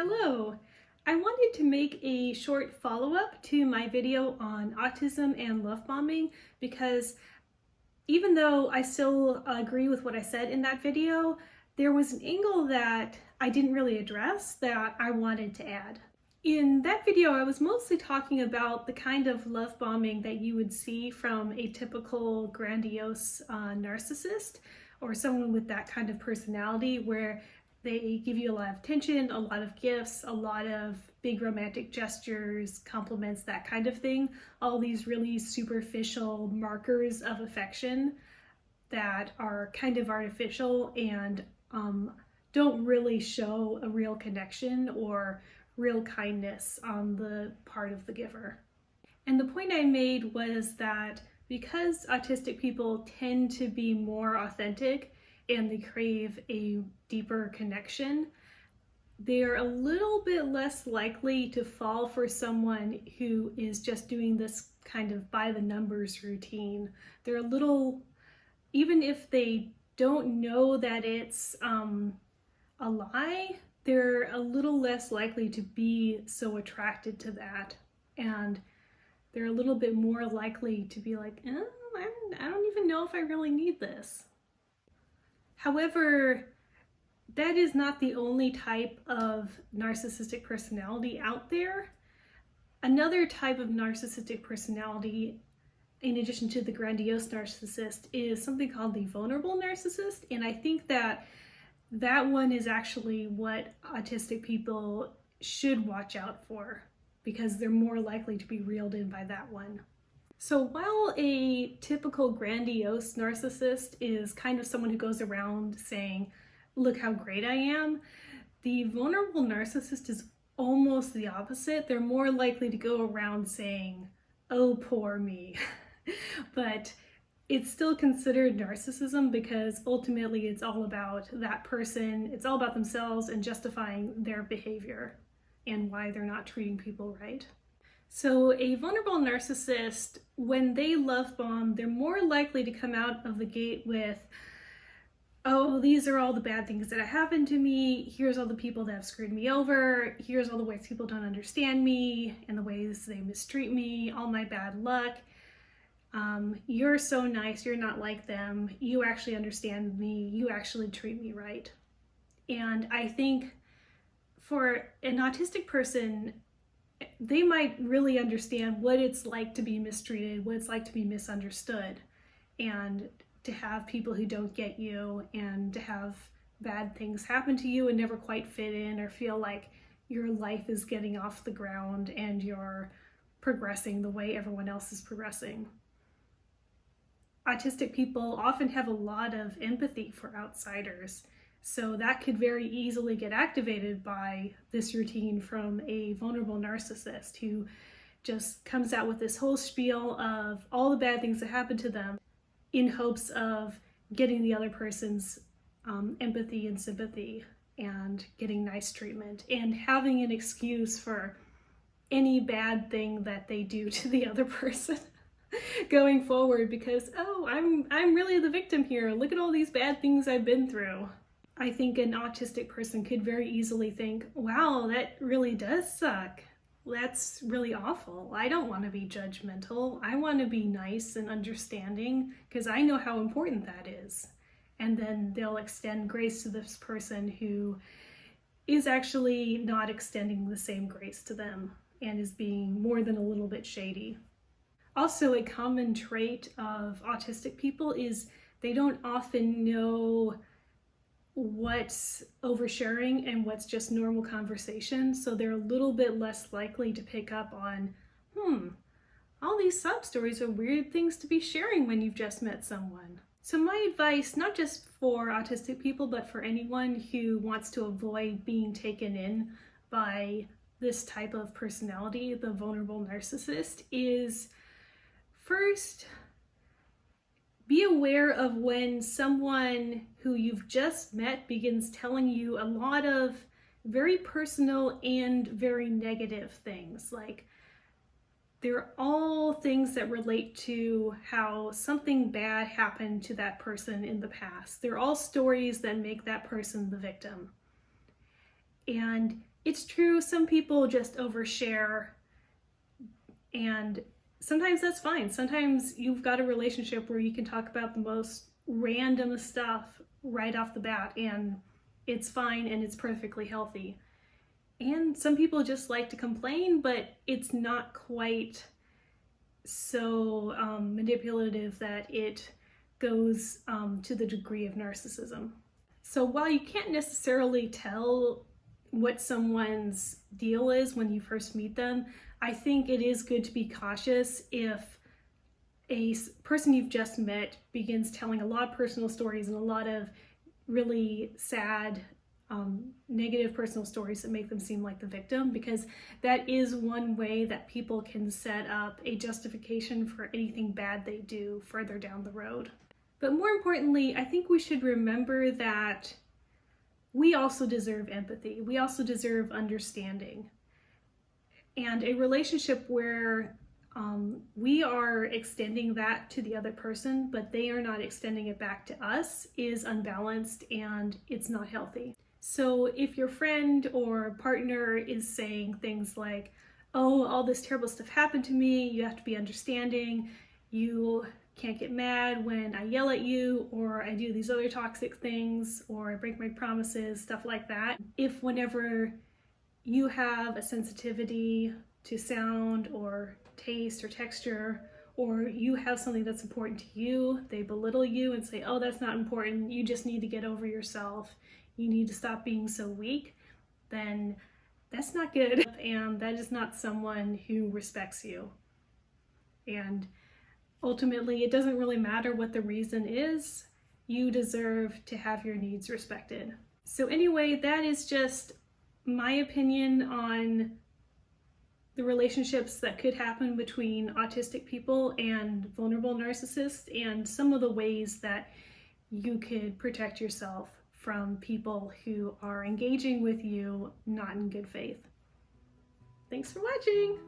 Hello! I wanted to make a short follow-up to my video on autism and love bombing because even though I still agree with what I said in that video, there was an angle that I didn't really address that I wanted to add. In that video, I was mostly talking about the kind of love bombing that you would see from a typical grandiose narcissist or someone with that kind of personality where they give you a lot of attention, a lot of gifts, a lot of big romantic gestures, compliments, that kind of thing. All these really superficial markers of affection that are kind of artificial and don't really show a real connection or real kindness on the part of the giver. And the point I made was that because autistic people tend to be more authentic and they crave a deeper connection, they are a little bit less likely to fall for someone who is just doing this kind of by the numbers routine. They're a little, even if they don't know that it's a lie, they're a little less likely to be so attracted to that. And they're a little bit more likely to be like, I don't even know if I really need this. However, that is not the only type of narcissistic personality out there. Another type of narcissistic personality, in addition to the grandiose narcissist, is something called the vulnerable narcissist. And I think that that one is actually what autistic people should watch out for because they're more likely to be reeled in by that one. So while a typical grandiose narcissist is kind of someone who goes around saying, look how great I am, the vulnerable narcissist is almost the opposite. They're more likely to go around saying, oh, poor me. But it's still considered narcissism because ultimately it's all about that person, it's all about themselves and justifying their behavior and why they're not treating people right. So a vulnerable narcissist, when they love bomb, they're more likely to come out of the gate with, oh, these are all the bad things that have happened to me, here's all the people that have screwed me over, here's all the ways people don't understand me and the ways they mistreat me, all my bad luck. You're so nice, you're not like them, you actually understand me, you actually treat me right. And I think for an autistic person, they might really understand what it's like to be mistreated, what it's like to be misunderstood, and to have people who don't get you, and to have bad things happen to you and never quite fit in or feel like your life is getting off the ground and you're progressing the way everyone else is progressing. Autistic people often have a lot of empathy for outsiders, so that could very easily get activated by this routine from a vulnerable narcissist who just comes out with this whole spiel of all the bad things that happen to them in hopes of getting the other person's empathy and sympathy and getting nice treatment and having an excuse for any bad thing that they do to the other person going forward because, oh, I'm really the victim here. Look at all these bad things I've been through. I think an autistic person could very easily think, wow, that really does suck. That's really awful. I don't want to be judgmental. I want to be nice and understanding because I know how important that is. And then they'll extend grace to this person who is actually not extending the same grace to them and is being more than a little bit shady. Also, a common trait of autistic people is they don't often know what's oversharing and what's just normal conversation, so they're a little bit less likely to pick up on, all these sub stories are weird things to be sharing when you've just met someone. So my advice, not just for autistic people, but for anyone who wants to avoid being taken in by this type of personality, the vulnerable narcissist, is first, be aware of when someone who you've just met begins telling you a lot of very personal and very negative things. Like, they're all things that relate to how something bad happened to that person in the past. They're all stories that make that person the victim. And It's true, some people just overshare, and sometimes that's fine. Sometimes you've got a relationship where you can talk about the most random stuff right off the bat, and it's fine and it's perfectly healthy. And some people just like to complain, but it's not quite so manipulative that it goes to the degree of narcissism. So while you can't necessarily tell what someone's deal is when you first meet them, I think it is good to be cautious if a person you've just met begins telling a lot of personal stories and a lot of really sad, negative personal stories that make them seem like the victim, because that is one way that people can set up a justification for anything bad they do further down the road. But more importantly, I think we should remember that we also deserve empathy. We also deserve understanding. And a relationship where we are extending that to the other person, but they are not extending it back to us, is unbalanced and it's not healthy. So if your friend or partner is saying things like, oh, all this terrible stuff happened to me, you have to be understanding, you can't get mad when I yell at you, or I do these other toxic things, or I break my promises, stuff like that. If whenever you have a sensitivity to sound or taste or texture, or you have something that's important to you, they belittle you and say, oh, that's not important, you just need to get over yourself, you need to stop being so weak, then that's not good, and that is not someone who respects you. And ultimately, it doesn't really matter what the reason is, you deserve to have your needs respected. So anyway, that is just my opinion on the relationships that could happen between autistic people and vulnerable narcissists, and some of the ways that you could protect yourself from people who are engaging with you not in good faith. Thanks for watching!